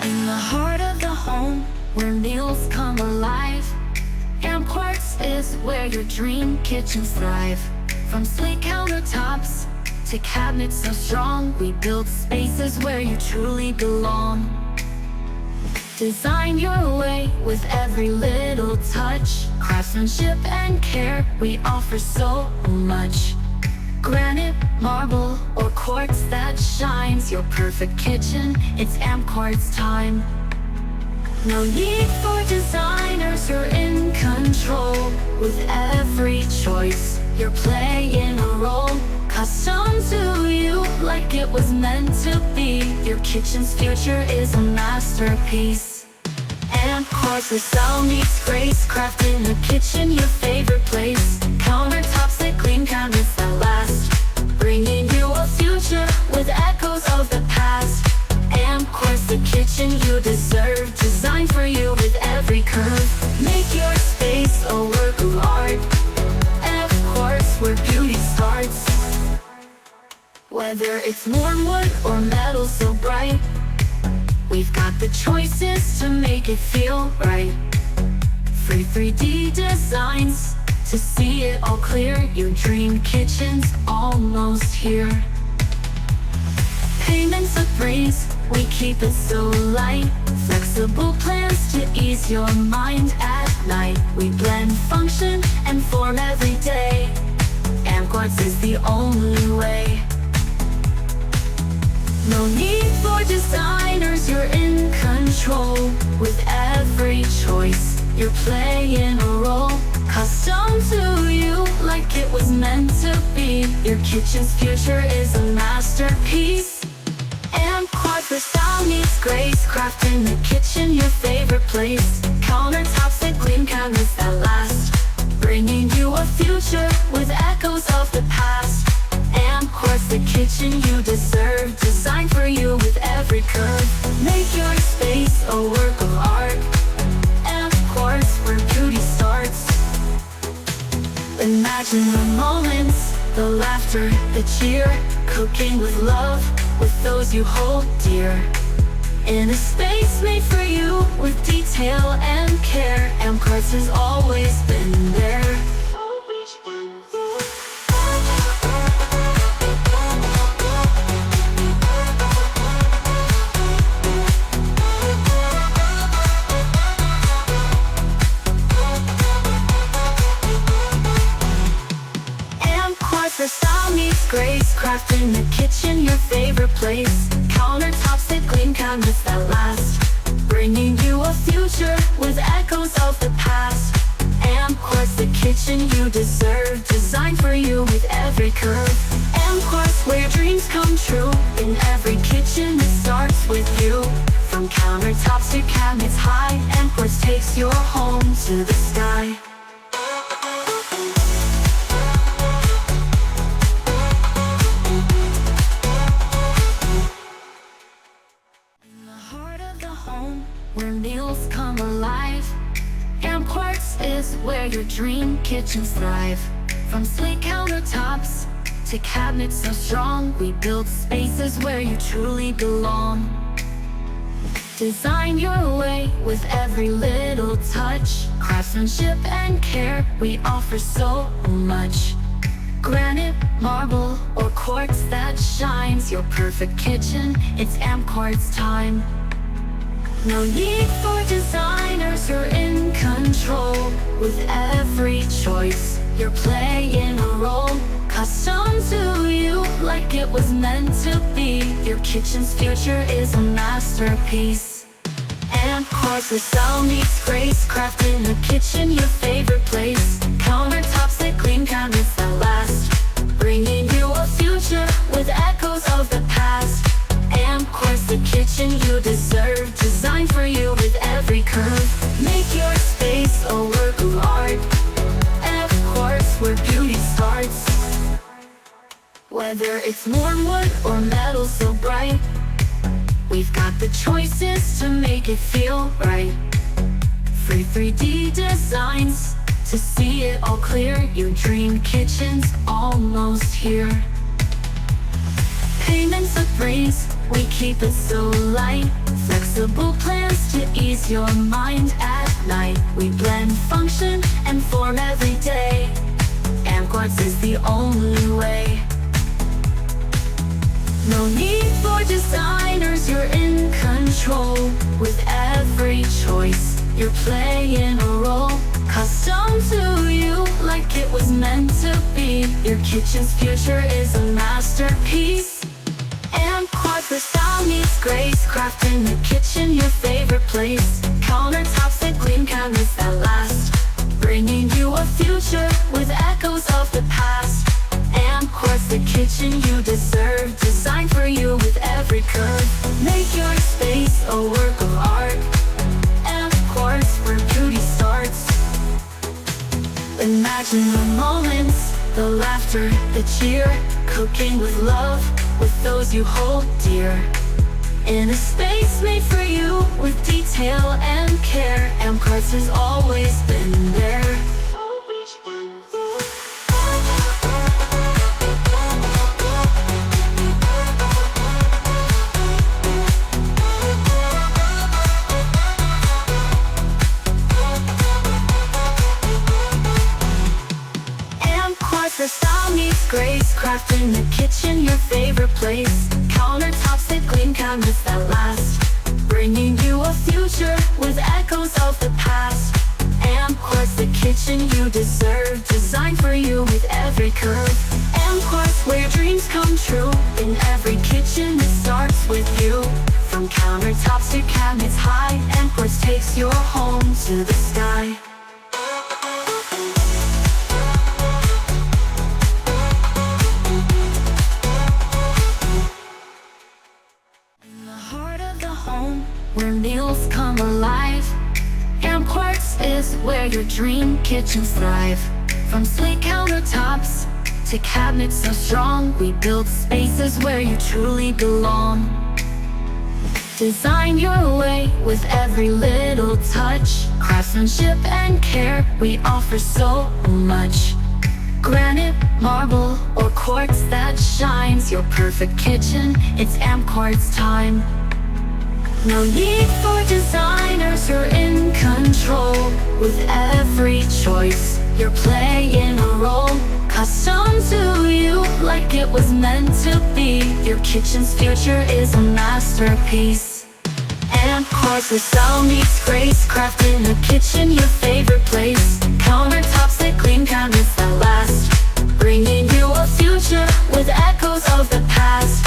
In the heart of the home, where meals come alive, AmpQuartz is where your dream kitchens thrive. From sleek countertops to cabinets so strong, we build spaces where you truly belong. Design your way with every little touch, craftsmanship and care, we offer so much. Granite, marble, or quartz that shines, your perfect kitchen, it's AmpQuartz time. No need for designers, you're in control. With every choice, you're playing a role. Custom to you, like it was meant to be. Your kitchen's future is a masterpiece. AmpQuartz, where style meets grace. Craft in the kitchen, your favorite place. Countertops that clean, cabinets that last, bringing you a future with echoes of the past. AmpQuartz, the kitchen you deserve, designed for you with every curve. Make your space a work of art. AmpQuartz, where beauty starts. Whether it's worn wood or metal so bright, we've got the choices to make it feel right. Free 3D designs to see it all clear. Your dream kitchen's almost here. Payments a breeze, we keep it so light. Flexible plans to ease your mind at night. We blend function and form every day. AmpQuartz is the only way. No need for designers, you're in control. With every choice, you're playing a role. Custom to you, like it was meant to be. Your kitchen's future is a masterpiece. AmpQuartz, where style meets grace. Craft in the kitchen, your favorite place. Countertops that gleam, cabinets that last, bringing you a future with echoes of the past. AmpQuartz, the kitchen you deserve, designed for you with every curve. Make your space a work of art. AmpQuartz, where beauty starts. Imagine the moments, the laughter, the cheer. Cooking with love, with those you hold dear. In a space made for you, with detail and care. AmpQuartz has always been there. Where style meets grace. Craft in the kitchen, your favorite place. Countertops that gleam, cabinets that last, bringing you a future with echoes of the past. AmpQuartz, the kitchen you deserve, designed for you with every curve. AmpQuartz, where dreams come true. In every kitchen it starts with you. From countertops to cabinets high, AmpQuartz takes your home to the sky. Where meals come alive, AmpQuartz is where your dream kitchens thrive. From sleek countertops to cabinets so strong, we build spaces where you truly belong. Design your way with every little touch, craftsmanship and care, we offer so much. Granite, marble, or quartz that shines, your perfect kitchen, it's AmpQuartz time. No need for designers, you're in control. With every choice, you're playing a role. Custom to you, like it was meant to be. Your kitchen's future is a masterpiece. AmpQuartz, where style meets grace. Craft in the kitchen, your favorite place. Countertops that clean, cabinets that last, bringing you a future with echoes of the past. AmpQuartz, the kitchen you deserve, designed for you with every curve. Make your space a work of art. AmpQuartz, where beauty starts. Whether it's worn wood or metal so bright, we've got the choices to make it feel right. Free 3D designs to see it all clear. Your dream kitchen's almost here. Payments a breeze, we keep it so light. Flexible Flexible plans to ease your mind at night. We blend function and form every day. AmpQuartz is the only way. No need for designers, you're in control. With every choice, you're playing a role. Custom to you, like it was meant to be. Your kitchen's future is a masterpiece. AmpQuartz, where style meets grace. Craft in the kitchen, your favorite place. Countertops that gleam, cabinets that last, bringing you a future with echoes of the past. AmpQuartz, the kitchen you deserve, designed for you with every curve. Make your space a work of art. AmpQuartz, where beauty starts. Imagine the moments, the laughter, the cheer. Cooking with love, with those you hold dear. In a space made for you, with detail and care. AmpQuartz has always been there. The style meets grace. Craft in the kitchen, your favorite place. Countertops that gleam, cabinets that last, bringing you a future with echoes of the past. AmpQuartz, the kitchen you deserve, designed for you with every curve. AmpQuartz, where dreams come true. In every kitchen it starts with you. From countertops to cabinets high, AmpQuartz takes your home to the sky. Where meals come alive, AmpQuartz is where your dream kitchens thrive. From sleek countertops to cabinets so strong, we build spaces where you truly belong. Design your way with every little touch. Craftsmanship and care, we offer so much. Granite, marble, or quartz that shines. Your perfect kitchen, it's AmpQuartz time. No need for designers, you're in control. With every choice, you're playing a role. Custom to you, like it was meant to be. Your kitchen's future is a masterpiece. AmpQuartz, where style meets grace. Craft in the kitchen, your favorite place. Countertops that gleam, cabinets that last, bringing you a future with echoes of the past.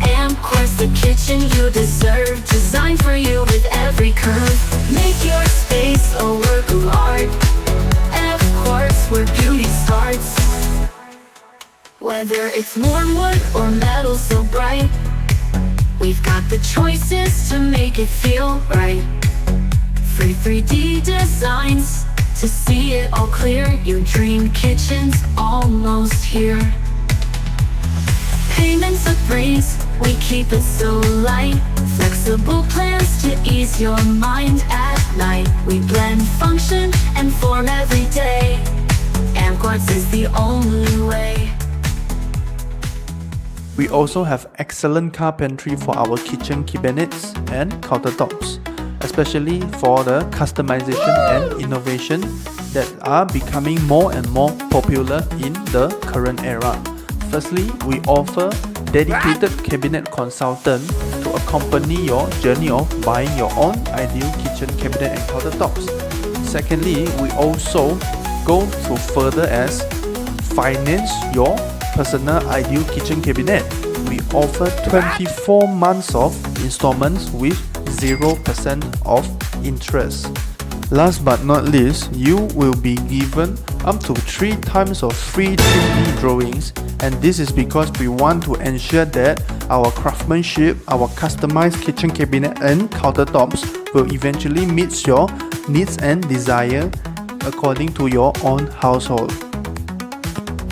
AmpQuartz, the kitchen you deserve, designed for you with every curve. Make your space a work of art. AmpQuartz, where beauty starts. Whether it's worn wood or metal so bright, we've got the choices to make it feel right. Free 3D designs to see it all clear. Your dream kitchen's almost here. Payments a breeze, we keep it so light. Flexible plans to ease your mind at night. We blend function and form every day. AmpQuartz is the only way. We also have excellent carpentry for our kitchen cabinets and countertops, especially for the customization and innovation that are becoming more and more popular in the current era. Firstly, we offer dedicated cabinet consultant to accompany your journey of buying your own ideal kitchen cabinet and countertops. Secondly, we also go to further as finance your personal ideal kitchen cabinet. We offer 24 months of installments with 0% of interest. Last but not least, you will be given up to 3 times of free 3D drawings, and this is because we want to ensure that our craftsmanship, our customized kitchen cabinet and countertops will eventually meet your needs and desire according to your own household.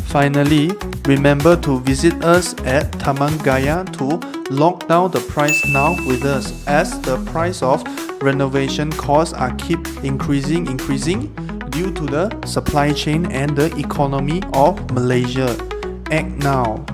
Finally, remember to visit us at Taman Gaya to lock down the price now with us, as the price of renovation costs are keep increasing due to the supply chain and the economy of Malaysia. Act now.